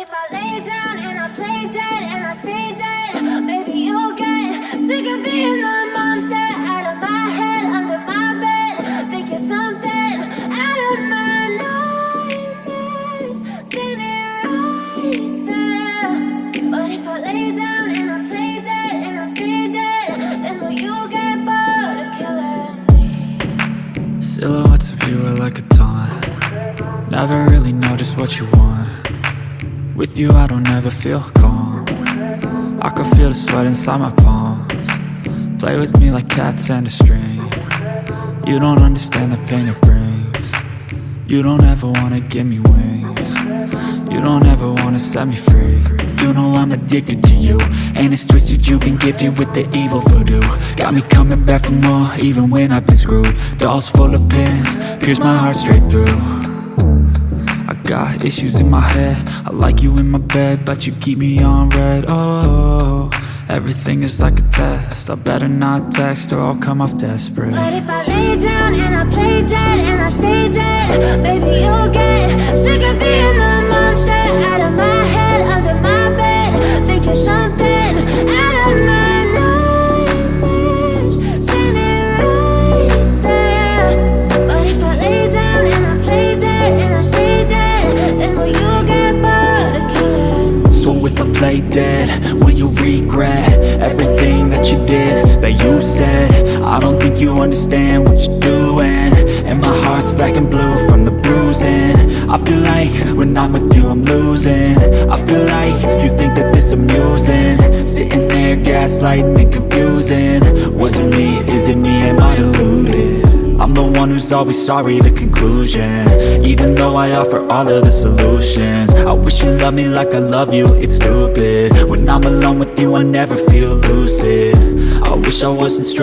if I lay down and I play dead and I stay dead, maybe you'll get sick of being the monster out of my head, under my bed. Think you're something out of my nightmares, standing right there. But if I lay down and I play dead and I stay dead, then will you get bored of killing me? Silhouettes of you are like a taunt. Never really know just what you want. With you I don't ever feel calm. I can feel the sweat inside my palms. Play with me like cats and a string. You don't understand the pain it brings. You don't ever wanna give me wings. You don't ever wanna set me free. You know I'm addicted to you, and it's twisted, you've been gifted with the evil voodoo. Got me coming back for more, even when I've been screwed. Dolls full of pins, pierce my heart straight through. I got issues in my head, I like you in my bed, but you keep me on red. Oh, everything is like a test, I better not text or I'll come off desperate. But if I lay down and I play dead and I stay dead, baby you'll get sick of being the monster out of my head, under my bed. Think you're something out of my nightmares, standing right there. But if I lay down and I play dead and I stay dead, then will you get bored of killing me? So if I play dead, will you regret everything that you did, that you said? I don't think you understand what you're doing, and my heart's black and blue from the bruising. I feel like when I'm with you I'm losing. I feel like you think that this amusing, sitting there gaslighting and confusing. Was it me? Is it me? Am I deluded? I'm the one who's always sorry, the conclusion, even though I offer all of the solutions. I wish you loved me like I love you, it's stupid. When I'm alone with you I never feel lucid. I wish I wasn't struck